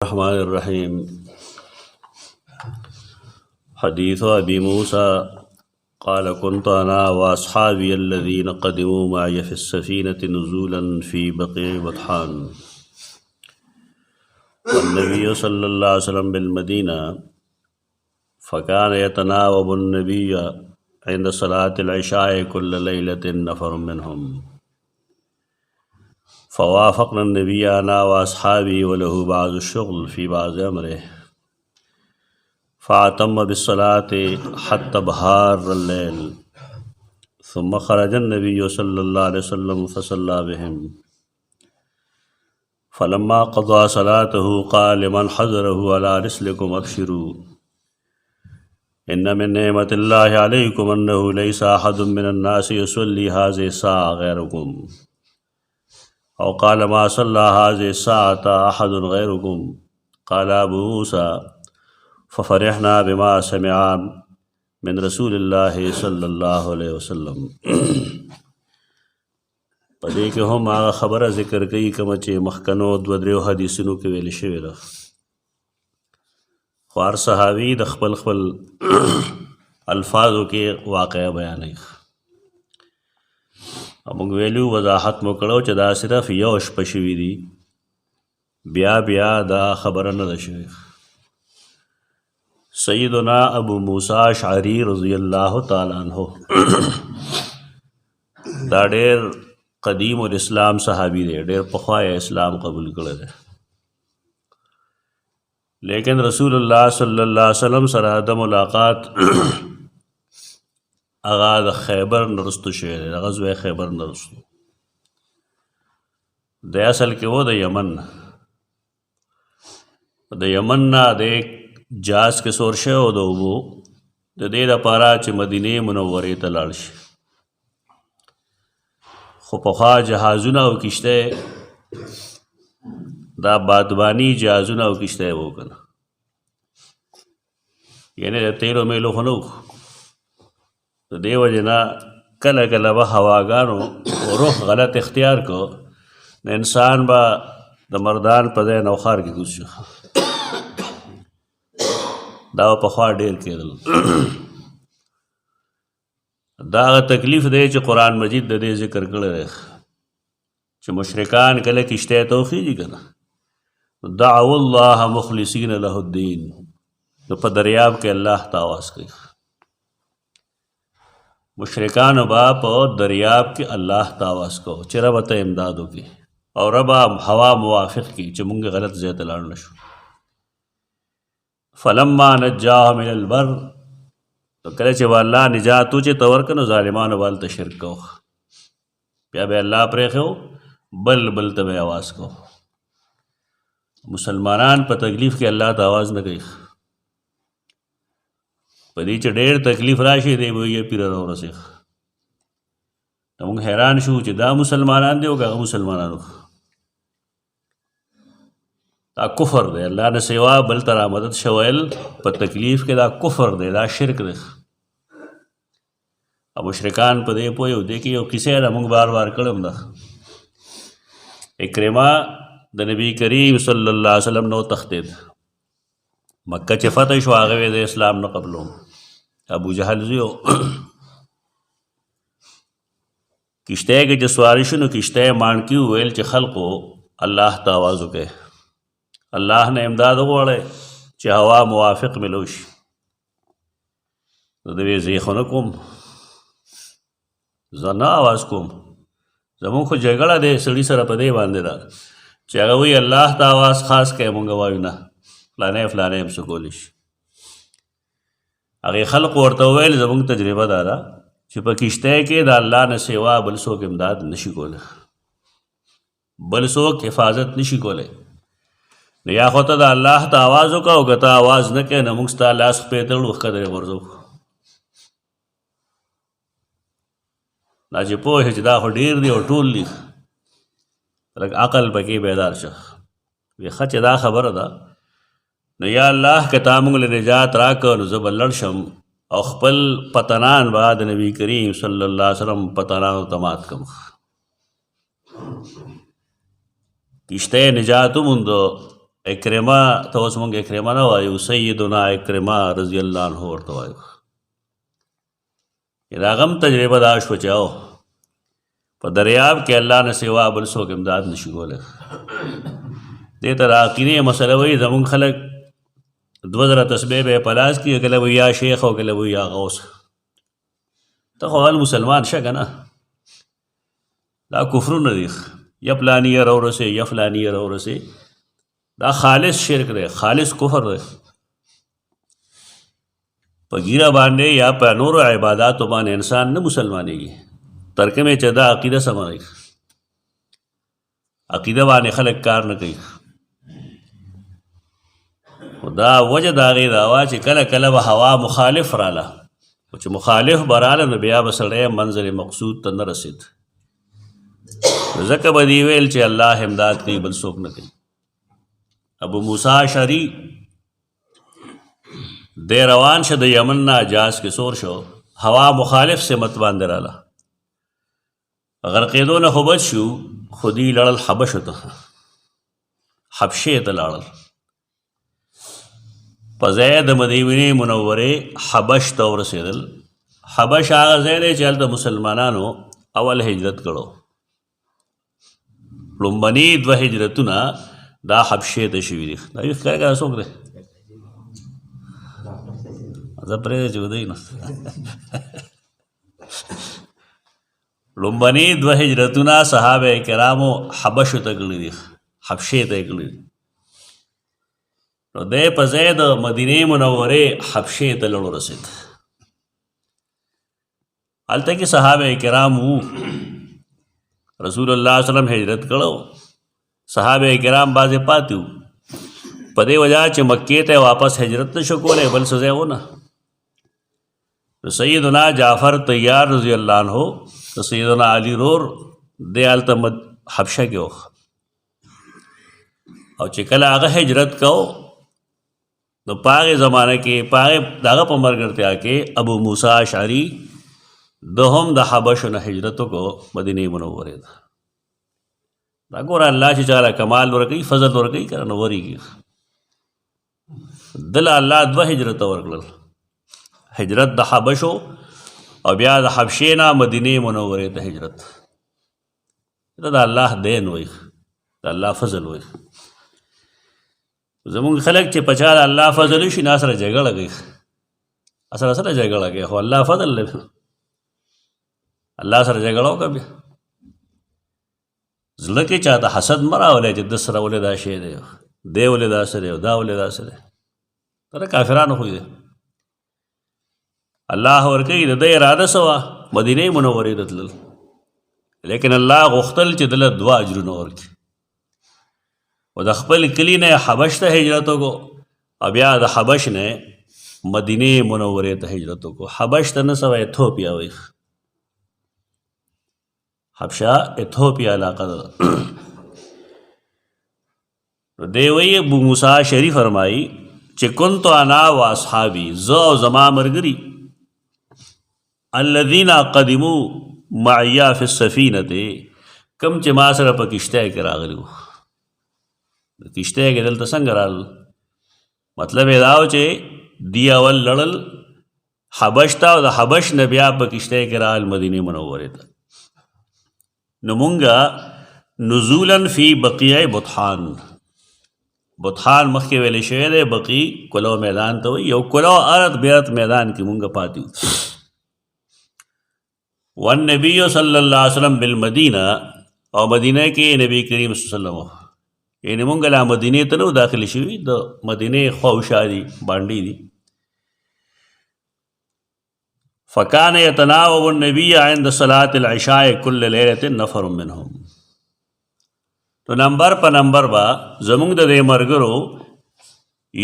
الرحمن الرحيم. حديث أبي موسى قال كنت أنا وأصحابي الذين قدموا معي في السفينة نزولا في بقيع بطحان والنبي صلى الله عليه وسلم بالمدينة فكان يتناوب النبي عند صلاة العشاء كل ليلة نفر منهم فوافقنا النبي أنا وأصحابي وله بعض الشغل في بعض أمره فأتم بالصلاة حتى بهار الليل ثم خرج النبي صلى الله عليه وسلم فصلى بهم فلما قضى صلاته قال لمن حضره على رسلكم أبشروا إن من نعمة الله عليكم أنه ليس أحد من الناس يصلي هذه الساعة غيركم أو قال ما صلى هذه الساعة أحد غيركم. قال أبو موسى ففرحنا بما سمع من رسول الله صلى الله عليه وسلم. پدې کې هم هغه خبره ذکر کوي کوم چې مخکنو دوه دریو حدیثونو کې ویل شوې ده. خو هر صحابي د خپل الفاظو کې واقعه بیانوي. موږ ویلو وضاحت مو کړو چې دا صرف یو شپه شوي دي، بیا دا خبره نه ده شوې. سیدنا ابو موسی اشعری رضی الله تعالی عنہ دا ډېر قدیم الاسلام صحابي دی، ډېر پخوا اسلام قبول کړی دی، لیکن رسول الله صلی الله علیه وسلم سره د ملاقات هغه د خیبر نرستو شوی دی، د غزوه خیبر نرستو. د اصل کې و د یمن نه د جاز کې سور شوی و د اوبو د دې دپاره چې مدینې منورې ته لاړ شي. خو پخوا جهازونه او کشته دا بادبانی جهازونه او کشته و که نه، یعنې د تیلو میلو خو نه و. د دې وجې نه کله کله به هواګانو روح غلط اختیار کو نو انسان به د مردان په ځای نوخار کې کوز شو. دا پخوا ډېر کېدل. دا هغه تکلیف دی چې قرآن مجید د دې ذکر کړی دی چې مشرکان کله کشتی ته وخېږي که نه دعوا الله مخلصین له الدین، نو په دریاب کې الله ته آواز کوي. مشرکانو به په دریاب کې الله ته آواز کو چې رب ته امداد وکړي او رب هوا موافق کړي چې مونږ غلط ځای ته لاړ نه شو. فلما نجاهم الى البر، کله چې به الله نجات وچې ته ورکړه نو ظالمانو به هلته شرک کو، بیا به الله پرېښو بل ته به یې آواز کو. مسلمانان په تکلیف کې الله ته آواز نه کوي. په دې چې ډېر تکلیف راشي دی به یې پیره راورسېږي. نو موږ حیران شو چې دا مسلمانان دی او که هغه مسلمانانو. دا کفر دی، الله نه سوا بل ته رامدد شویل په تکلیف کې دا کفر دی، دا شرک دی. او مشرکان په دې پوه یو دې کې یو کیسه ده موږ بار کړم ده. اکرمه د نبی کریم صلی الله علیه وسلم نو تختید. مکه چې فتح شو هغه د اسلام نه قبلوم. ابو جهل زیو کشته کې چې سواری شو نو کشته مانکی ویل چې خلقو الله ته آواز وکړي، الله نه امداد وغواړئ چې هوا موافق ملو شي. نو دوی زه خو نه کوم، زه نه آواز کوم، زمونږ خو جګړه دی سړي سره په دې باندې ده چې هغه وایي الله ته آواز خاص کوي، مونږ وایو نه فلانی هم څه کولی شي. هغې خلق ورته وویل زمونږ تجربه دا ده چې په کشتی کې د الله نه سوا بل څوک امداد نشي کولی، بل څوک حفاظت نشي کولی. نو یا خو ته د الله ته آواز وکړه او که ته آواز نه کوې نو موږ ستا لاس خپې تړو ښکته یې غورځو. دا چې پوه شې چې دا خو ډېر دی او ټول دي، لږ عقل پکې بیدار شه. وی ښه چې دا خبره ده نو یا الله که تا موږ له نجات راکړه نو زه به لړ شم او خپل پتنان به د نبي کریم صلی الله علیه وسلم پتنانو ته مات کړم. کشته نجات وموندو، اکرمه ته اوس مونږ اکرمه نه وایو، سیدنا اکرمه رضی الله عنه ورته وایو. د هغه هم تجربه دا شوه چې په دریاب کې الله نه سوا بل څوک امداد نشي کولی. دې ته د عقیدې مسله وایي. زمونږ خلک 2000 تسبیح به یې په لاس کړي، کله به یا شیخ او کله به یا غوث. ته خو هغه مسلمان شه که نه، دا کفرونه دي. یا فلاني یې راورسې یا فلاني یې راورسې، دا خالص شرک دی، خالص کفر دی. په ګیره باندې یا په نورو عباداتو باندې انسان نه مسلمانېږي تر کومې چې دا عقیده سمه نه وي. عقیده باندې خلک کار نه کوي. خو دا وجه د هغې دا وه چې کله کله به هوا مخالف راله، خو چې مخالف به راله نو بیا به سړی منزل مقصود ته نه رسېد. ځکه به دې ویل چې الله امداد کوي، بل څوک نه کوي. ابو موسی اشعري دی روان شه د یمن نه حجاز کې سور شو، هوا مخالف سمت باندې راله، غرقېدو نه خو بچ شو، خو دوی لړل حبشو ته، حبشې ته لاړل. په ځای د مدینې منورې حبش ته ورسېدل. حبش هغه ځای دی چې هلته مسلمانانو اول هجرت کړو. لومبني 2 هجرتونه دا حبشې ته شوي دي. دا یو ښکاره که څوک دی؟ زه پرېږدی چې ودی نو. لومبني 2 هجرتونه صحابه کرامو حبشو ته کړي دي، حبشې ته یې کړي دي. نو دی په ځای د مدینې منورې حبشې ته لړ ورسېد. هلته کې صحابه کرام وو، رسول الله صلی الله علیه وسلم هجرت کړو، صحابه کرام بعضې پاتې وو. په دې وجه چې مکې ته واپس هجرت نه شو کولی، بل څه ځای ونه. نو سیدنا جعفر طیار رضی الله عنه د سیدنا علي رور دی هلته حبشه کې و. او چې کله هغه هجرت کو نو په هغې زمانه کې په هغې د هغه په ملګرتیا کې ابو موسی اشعري د هم د حبشو نه هجرت وکړو مدینې منورې ته. دا ګوره الله چې چاله کمال ورکوي، فضل ورکوي، که نه ورېږي. دله الله 2 هجرته ورکړل، هجرت د حبشو او بیا د حبشې نه مدینې منورې ته هجرت. دا د الله دین وایي، د الله فضل وایي. زمونږ خلک چې په چا د الله فضل وشي نه سره جګړه کوي، سره جګړه کوي، خو الله فضل دی، الله سره جګړه وکړه. بیا زړه کې چاته حسد مه راولئ چې ده سره ولې دا شی دی، دی ولې داسې دی، دا ولې داسې دی. دا د کافرانو خوی دی. الله ورکوي، د ده اراده څه وه مدینې منورې ته تلل، لیکن الله غوښتل چې دله 2 اجرونه ورکړي. و د خپل کلي نه حبش ته هجرت وکړو، او بیا د حبش نه مدینې منورې ته هجرت وکړو. حبش ته نه سوه ایتھوپیا وایي، حبشه ایتھوپیا علاقه ده. دی وایي ابو موسی شریف فرمایي چې کنت انا و اصحابي، زه او زما ملګري الذین قدموا معي فی السفینة، کم چې ما سره په کشتۍ کې راغلي وو. د کشتۍ کې دلته څنګه رالل؟ مطلب یې دا و چې دی اول لړل حبش ته، او د حبش نه بیا په کشتۍ کې رال مدینې منورې ته. نو مونږه نزولا فی بقیع بطحان، بطحان مخکې ویلې شوی دی، بقی کلو میدان ته وایي. یو کلو ارت بیرت میدان کې مونږه پاتې وو. والنبی صلی الله علیه وسلم بالمدینه، او مدینه کې نبی کریم صلی الله علیه وسلم، یعنی مونږ لا مدینې ته نه داخل شوي، د مدینې خواوشا دي، بانډې دي. فکان یتناوب النبی عند صلاة العشاء کل لیلة نفر منهم. تو نمبر په نمبر با زمونږ د دې ملګرو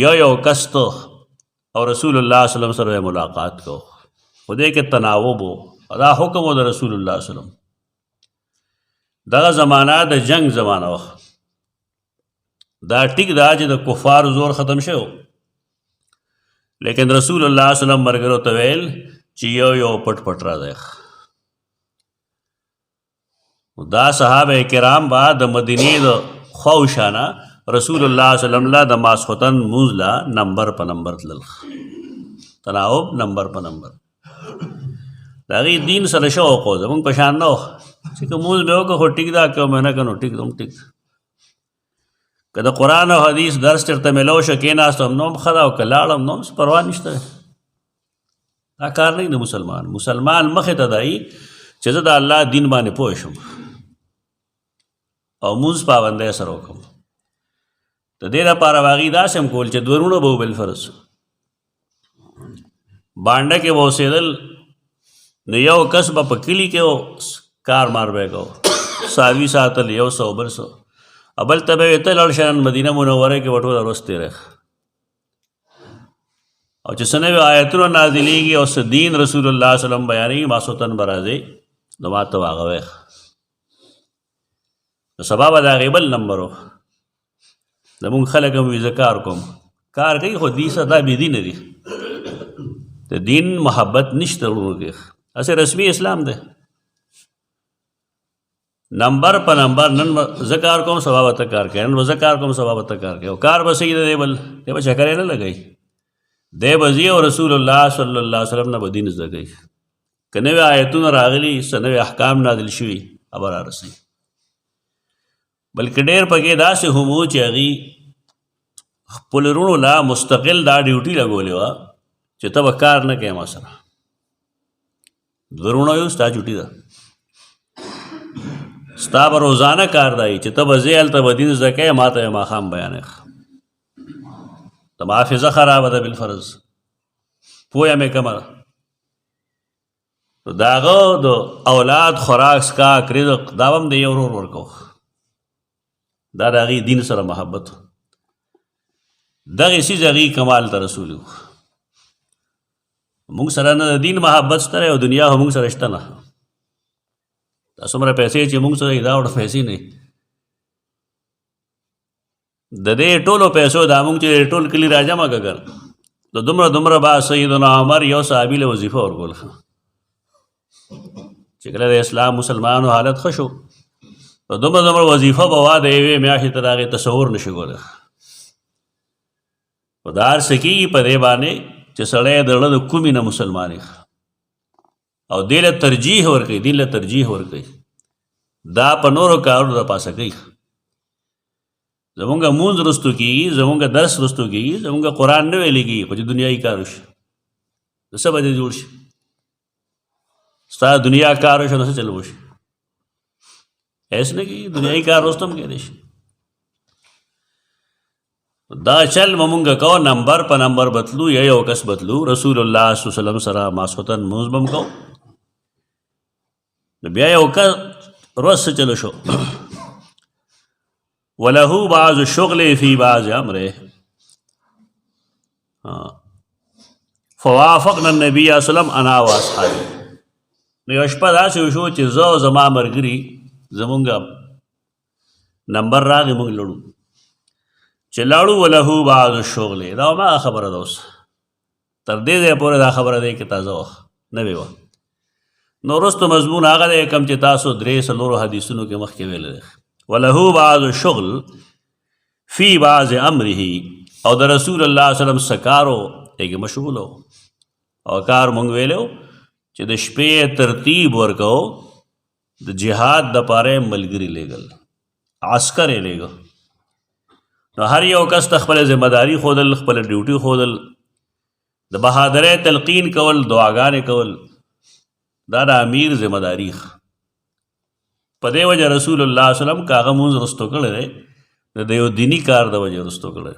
یو کس ته او رسول الله صلی الله علیه وسلم سره ملاقات کو. خو دې کې تناوب و، دا حکم و د رسول الله صلی الله علیه وسلم. دغه زمانه د جنگ زمانه وه، دا ټیک دا چې د کفار زور ختم شو، لیکن رسول الله صلی الله علیه وسلم ملګرو ته ویل چې یو پټ راځئ. دا صحابه کرام با د مدینې د خواوشانه رسول الله صلی الله علیه وسلم لا د ماسخوتن مونځ لا نمبر په نمبر تلل، تناوب نمبر په نمبر. د هغې دین سره شوق و، زمونږ په شان نه و چې که مونځ مې وکړه خو ټیک ده، که مې نه کړه نو ټیک ده هم ټیک ده. که د قرآن او حدیث درس چېرته میلاو شه کېناستم نو هم ښه ده، او که لاړم نو هم پروا نشته. دا کار نه د مسلمان مخې ته دی چې زه د الله دین باندې پوه شم او مونځ پابندۍ سره وکړم. د دې لپاره به هغې داسې هم کول چې دوه وروڼه به و بالفرض بانډه کې به اوسېدل، نو یو کس به په کلي کې کار مار به یې کو، څاروي ساتل 100 200، او بل ته به یې ته لاړ شه مدینه منوره کې به ټوله ورځ تېره، او چې څه نوي آیتونه نازلېږي او څه دین رسول الله صلی الله علیه وسلم بیانوي ماسخوتن به راځئ نو ما ته به هغه وایه. نو سبا به د هغې بل نمبر و. زمونږ خلک هم وي زه کار کوم، کار کوي خو دې سره دا بېدینه دي، د دین محبت نشته وروڼو کې. هسې رسمي اسلام دی، نمبر په نمبر، نن زه کار کوم سبا به ته کار کوې، نن به زه کار کوم سبا به ته کار کوې، او کار به صحیح دی، بل دی به چکر یې نه لګوي، دی به ځي او رسول الله صلی الله علیه وسلم نه به دین زده کوي. که نوي آیتونه راغلي، څه نوي احکام نازل شوي، هغه به رارسوي. بلکې ډېر پکې داسې هم و چې هغې خپلو وروڼو لا مستقل دا ډیوټي لګولې وه چې ته به کار نه کوې ما سره، دوه وروڼه یو ستا چوټي ده، ستا به روزانه کار دی چې ته به ځې هلته به دین زده کوې، ما ته یې ماښام بیانوې. زما حافظه خرابه ده بالفرض، پویه مې کمه ده. نو د هغه د اولاد خوراک څښاک رزق دا به هم د یو ورور ورکو، دا د هغې دین سره محبت و. دغې څیز هغې کمال ته رسولي و. مونږ سره نه د دین محبت شته او دنیا هم مونږ سره شته نه. دا څومره پیسې چې مونږ سره دا وړه پیسې نه، د دې ټولو پیسو دا مونږ چې ټول کلي راجمع کړل، د دومره با سیدنا عمر یو صحابي له وظیفه ورکول، چې کله د اسلام مسلمانو حالت ښه شو نو دومره وظیفه به وا د یوې میاشتې ته د هغې تصور نشي کولی. خو دا هر څه کېږي په دې باندې چې سړی د زړه د کومې نه مسلمانې او دې له ترجیح ورکوي، دین له ترجیح ورکوي، دا په نورو کارونو د پاسه کوي. زمونږ مونځ رستو کېږي، زمونږ درس رستو کېږي، زمونږ قرآن نه ویلې کېږي، خو چې دنیایي کار وشي نو څه به دې جوړ شي، ستا دنیا کار وشي نو څه چل وشي، ایس نه کېږي، دنیایي کار رستو هم کېدی شي. دا چل به مونږ کوو، نمبر په نمبر بتلو، یا یو کس بتلو، رسول الله صلی الله علیه وسلم سره ماسخوتن مونځ به م کوو. نو بیا یو کس روز څه چلو شو، وله بعض الشغل فی بعض امره فوافقنا النبی صلی الله علیه وسلم انا واصحابی. نو یو شپه داسې وشو چې زه او زما ملګري زمونږ نمبر راغی، مونږ لړو چې لاړو، وله بعض الشغل، دا هماغه خبره ده. اوس تر دې ځایه پورې دا خبره دی که تازه وه نوې وه. نو وروستو مضمون هغه دی کوم چې تاسو 3-4 حدیثونو کې مخکې ویلی دی، وله بعض الشغل فی بعض امره، او د رسول الله صلی الله علیه وسلم څه کار و هغې مشغول و. او کار مونږ ویلی و چې د شپې ترتیب ورکو، د جهاد دپاره یې ملګري لیږل، عسکر یې لیږه. نو هر یو کس ته خپله ذمهداري ښودل، خپله ډیوټي ښودل، د بهادرۍ تلقین کول، دعاګانې کول، دا د امیر ذمهداري. په دې وجه رسول الله صلی الله علیه وسلم که هغه مونځ رستو کړی دی نو د یو دیني کار د وجې رستو کړی،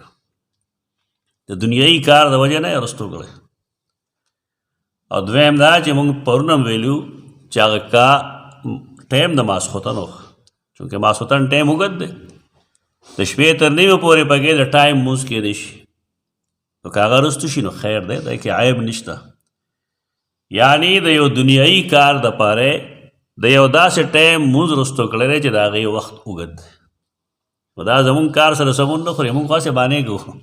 د دنیایي کار د وجې نه یې رستو کړی. او دویم دا چې مونږ پرون هم ویلو چې هغه کا ټایم د ماسخوتن و، چونکې ماسخوتن ټایم اوږد دی، د شپې تر نیمې پورې پکې د ټایم مونځ کېدی شي، نو که هغه رستو شي نو خیر دی، دی کې عیب نشته. یعنی د یو دنیایي کار دپاره د یو داسې ټایم مونځ رستو کړی دی چې د هغې وخت اوږد دی. خو دا زمونږ کار سره سمون نه خوري، مونږ خاصې بانې کوو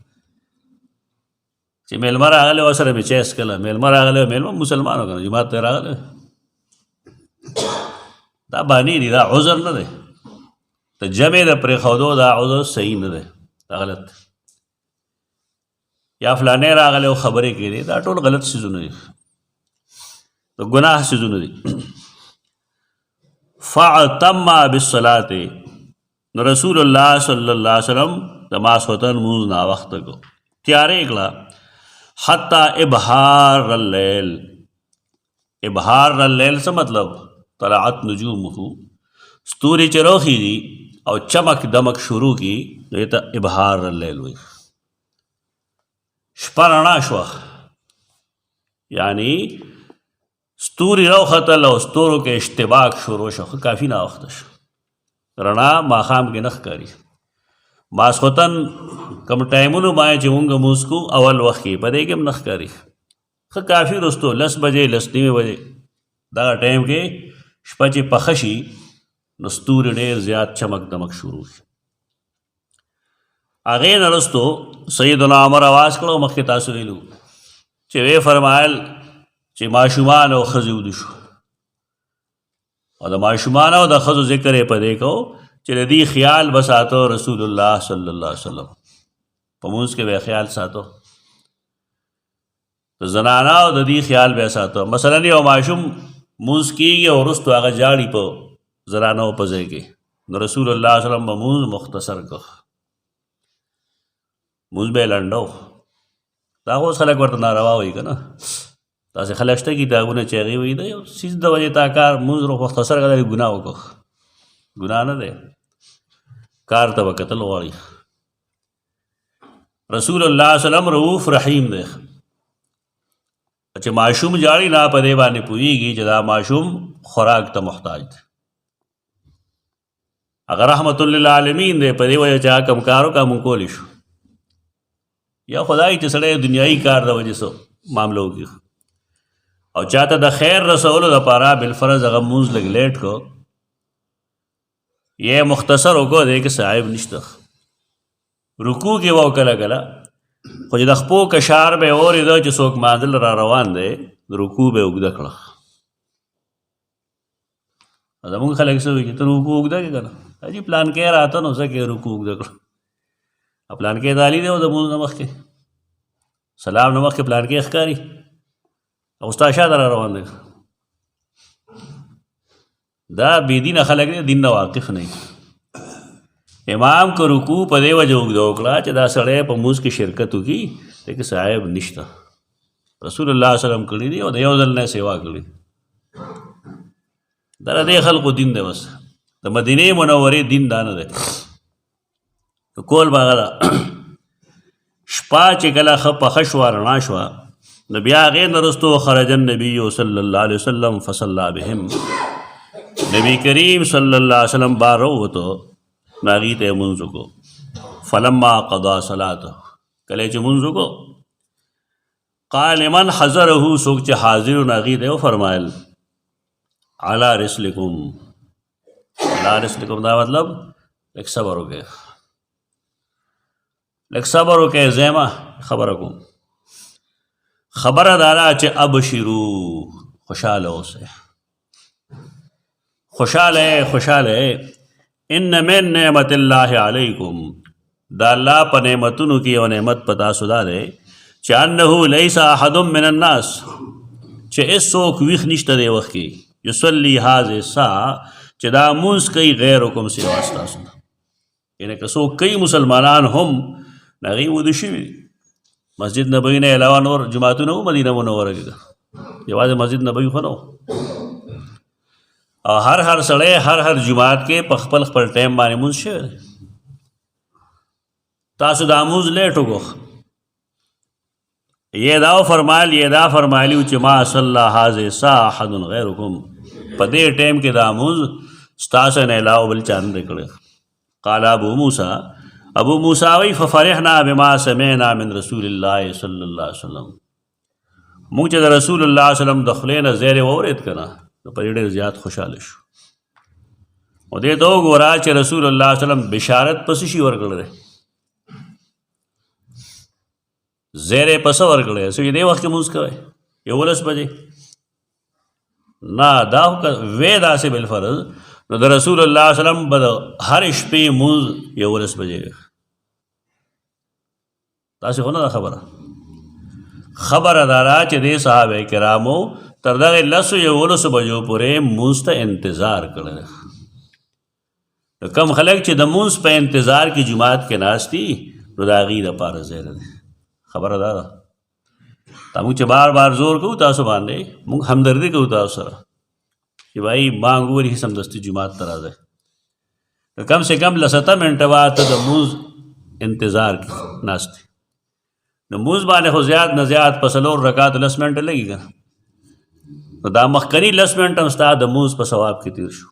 چې میلمه راغلی و سره مې چای څښله، میلمه راغلی و، میلمه مسلمان و که نه جومات ته راغلی، دا بانې دي، دا عذر نه دی. د جمع د پرېښودو دا عذر صحیح نه دی. دا غلط یا فلانې راغلی او خبرې کړي دا ټول غلط څیزونه دي د ګناه څیزونه دي فاعتم بالصلاة نو رسول الله صلی الله علیه وسلم د ماسخوتن مونځ ناوخته کو تیارې کړه حتی ابحار اللیل ابحار اللیل څه مطلب طلعت نجومه ستوري چې راخېږي او چمک دمک شروع کی نو یہ تا ابحار اللیل ہوئی شپه رڼا شوه یعنی ستوري راوختل او ستورو کې اشتباک شروع شو کافي ناوخته شو رڼا ماښام کې نه ښکاري ماسخوتن کم ټایمونو باندې چې مونږ مونځ کو اول وخت کې په دې کې هم نه ښکاري ښه کافي وروستو 10 بجې 10:30 بجې دغه ټایم کې شپه چې پخه شي نو ستوري ډېر زیات چمک دمک شروع شي هغې نه وروستو سیدنا عمر اواز کړو مخکې تاسو ویلو چې ویې فرمایل چې ماشومان او ښځې وده شو او د ماشومان او د ښځو ذکر یې په دې کو چې د دې خیال به ساتو رسول الله صلی الله علیه وسلم په مونځ کې به خیال ساتو د زنانه او د دې خیال به ساتو مثلا یو ماشوم مونځ کېږي او وروستو هغه جاړي په زنانو په ځای کې نو رسول الله صلی الله علیه وسلم به مونځ مختصر کو مونځ به یې لنډو دا اوس خلک ورته ناروا وایي که نه داسې خلک شته کتابونه چې هغې وایي د یو څیز د وجې تا کار مونځ مختصر کړه ګناه وکړه ګناه نه دی کار ته به کتل غواړي رسول الله صلی الله علیه وسلم رؤوف رحیم دی چې ماشوم جاړي نه په دې باندې پوهېږي چې دا ماشوم خوراک ته محتاج دی هغه رحمت للعالمین دی په دې وجه چې هغه کوم کار وکړه مونږ کولی شو یا خدای چې سړی دنیایي کار د وجې سو معامله وکړي او چاته د خیر رسولو دپاره بالفرض هغه مونځ لږ لیټ کو یہ مختصر وکړو دی کې صاحب نشته رکوع کې به کله کله خو چې د خپو کشار به یې اورېده چې څوک مانځل را روان دی رکوع به یې اوږده کړه زمونږ خلک څه وایي چې ته رکوع اوږده کړې که نه حاجي پلانکی راته نو څه کې رکوع اوږده کړه پلانکی دالي دی او د مونځ نه مخکې سلام نه مخکې پلانکی ښکاري او ستا شاته را روان دی دا بېدینه خلک دی دین نه واقف نه امام که رکوع په دې وجه اوږده وکړه چې دا سړی په مونځ کې شرکت وکړي دی کې صاحب نشته رسول الله صلی الله علیه وسلم کړي دي او د یو ځل نه سیوا کړي دا د دې خلقو دین دی بس د مدینې منورې دین دا نه دی کول به هغه ده شپه چې کله ښه پخه شوه رڼا شوه نو بیا هغې نه وروستو خرج النبي صلی الله علیه وسلم فصلی بهم نبی کریم صلی الله علیه وسلم بار راووتو نو هغې ته یې مونځ وکړو فلما قضا صلاته کله چې مونځ وکړو قال من حضره څوک چې حاضر و نو هغې ته یې وفرمایل علی رسلکم علی رسلکم دا مطلب لږ صبر وکړئ لږ صبر وکړئ زیمه خبره کوم خبره دارا چې ابشرو خوشحاله اوسئ خوشحاله ان من نعمت الله علیکم دا الله په نعمتونو کې یو نعمت په تاسو دا دی چې انه لیس احد من الناس چې هېڅوک ویښ نشته دی وخت کې یصلي هذه الساعه چې دا مونځ کوي غیرکم سوا ستاسو نه یعنې که څوک کوي مسلمانان هم هغې وده شوي مسجد نبوي نه علاوه نور جماعتونه وو مدینه منوره کې یوازې مسجد نبوي خو نه و او هر سړی هر جماعت کې په خپل ټایم باندې مونځ شوی دی تاسو دا مونځ لیټ وکړو یہ دا فرمایلی چې ما صلی هذه الساعه احد غیرکم په دې ټایم کې دا مونځ ستاسو نه علاوه بل چا نه دی کړی قال ابو موسی وی ففرحنا بما سمعنا من رسول الله صلی الله علیه وسلم مونږ چې د رسول الله صلی الله علیه وسلم د خولې نه زیر واورېد که نه نو په ډېر زیات خوشحاله شو او دې ته وګوره چې رسول الله صلی الله علیه وسلم بشارت په څه شي ورکړی دی زیر یې په څه ورکړی دی چې دې وخت کې مونځ کوئ 11 بجې نه دا وی داسې بالفرض نو د رسول الله صلی الله علیه وسلم به د هر شپې مونځ 11 بجې تاسې خو نه ده خبره دا ده چې دې صحابه کرامو تر دغه 11 بجو پورې مونځ ته انتظار کړی. کم خلک چې د مونځ په انتظار کې جماعت کې ناست دي نو د هغې دپاره ځای نه دی. خبره دا ده تا موږ چې بار بار زور کوو تاسو باندې، موږ همدردي کوو تاسو سره چې بھائی مانګ ووهي سمدستي جماعت ته راځئ. کم سے کم 7 منټه بعد ته د مونځ انتظار کې ناست دی. نو مونځ باندې خو زیات نه زیات په 4 رکعات 10 منټه لګي که نه، نو دا مخکني 10 منټه هم ستا د مونځ په ثواب کې تیر شو.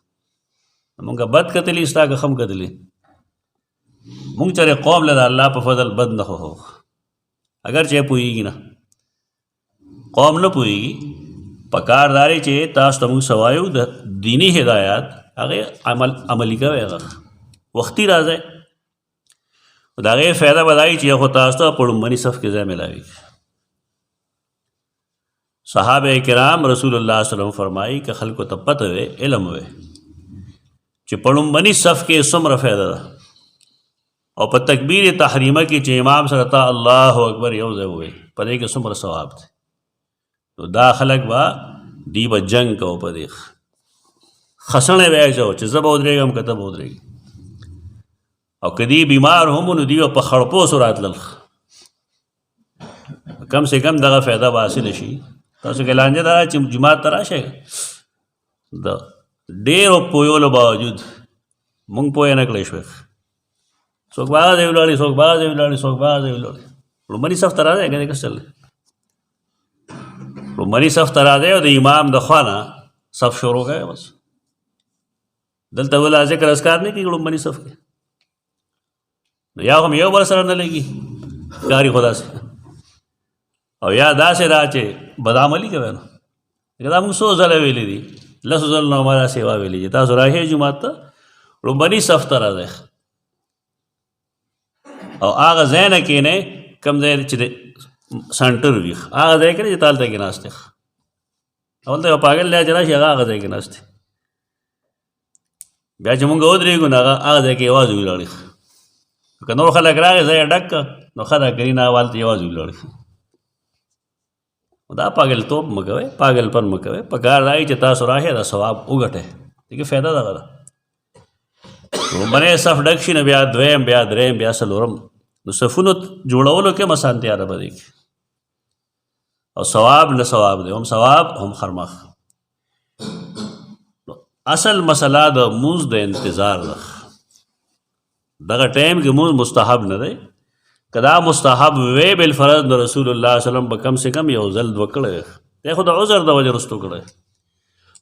مونږ بد کتلی ستا که خم کتلی، مونږ چرې قوم له د الله په فضل بد نه خو اگر چې پوهېږي نه، قوم نه پوهېږي، په کار دا دی چې تاسو ته مونږ سوایو د دیني هدایات هغې عملي کوئ، هغه وختي راځئ. د هغې فایده به دا وي چې یو خو تاسو ته په لومړني صف کې ځای میلاوي. صحابه کرام رسول الله صلی الله علیه وسلم فرمایي که خلکو ته پته وي، علم وي چې په لومړني صف کې څومره فایده ده، او په تکبیر تحریمه کې چې امام سره ته الله اکبر یو ځای ووایي، په دې کې څومره ثواب دی. نو دا خلک به دی به جنګ کوو، په دې خسنې به یې اچوو چې زه به ودرېږم که ته به ودرېږي، او که دی بیمار هم نو دی به په خړپوسو راتلل، کم سے کم دغه فایده به حاصله شي. تاسو کې لانجه دا چې جماعت ته راشئ، د ډېرو پویولو باوجود مونږ پوه نه کړی شوی، څوک به هغه ځای ولاړي، څوک به هغه ځای ولاړي، څوک به هغه ځای ولاړي. لومړني صف ته راځئ، که نه کس چل دی، لومړني صف ته راځئ او د امام د خوا نه صف شروع کوئ. بس دلته ولا ذکر اذکار نه کېږي لومړني صف کې، نو یا هم یو بل سره نه لګي کاري خدا سي، او یا داسې را چې بدعملي کوي. نو دا موږ 100 ځله ویلي دي، 10 ځله نو همدا سیوا ویلي چې تاسو راځئ جومات ته، لومړني صف ته راځئ او هغه ځای نه کښېنئ کوم ځای چې د سنټر وي، هغه ځای کې نه چې تا هلته کښېناست دی. هلته یو پاګل دی چې راشي، هغه ځای کښېناست دی، بیا چې مونږ ودرېږو نو هغه ځای کې یوازې ولاړې. که نور خلک راغی ځای یې ډک کړه نو ښه ده، که نه هلته یوازې ولاړې. دا پاگلتوب مه کوئ، پاگلپن مه کوئ. په کار دا چې تاسو راشئ دا ثواب وګټئ، دغې فایده دغه ده. لومړنی صف ډک شي نو بیا دویم، بیا دریم، بیا څلورم، نو صفونو جوړولو کې هم اسانتیا ده په دې کې، او ثواب نه ثواب دی، هم ثواب هم خرمخ. اصل مسله د مونځ د انتظار ده. دغه ټایم کې مونځ مستحب نه دی، که دا مستحب وی بالفرض نو رسول الله صلی الله علیه وسلم به کم سے کم یو ځل دوه کړی، دی خو د عذر د وجې رستو کړی،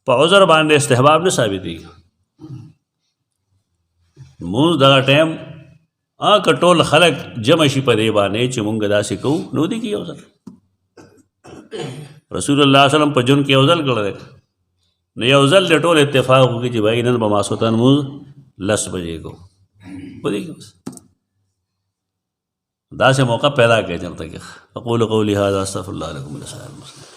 په عذر باندې استحباب نه ثابتېږي. مونځ دغه ټایم که ټول خلک جمع شي په دې باندې چې مونږ داسې کوو نو دی کې یو ځل رسول الله صلی الله علیه وسلم په جون کې یو ځل کړی، نو یو ځل د ټول اتفاق وکړي چې بھائی نن به ماسخوتن مونځ 10 بجې کوو، په دې کې بس داسې موقع پیدا کړئ. چلته کې اقول قولی هذا استغفر الله لكم ولسائر المسلمین.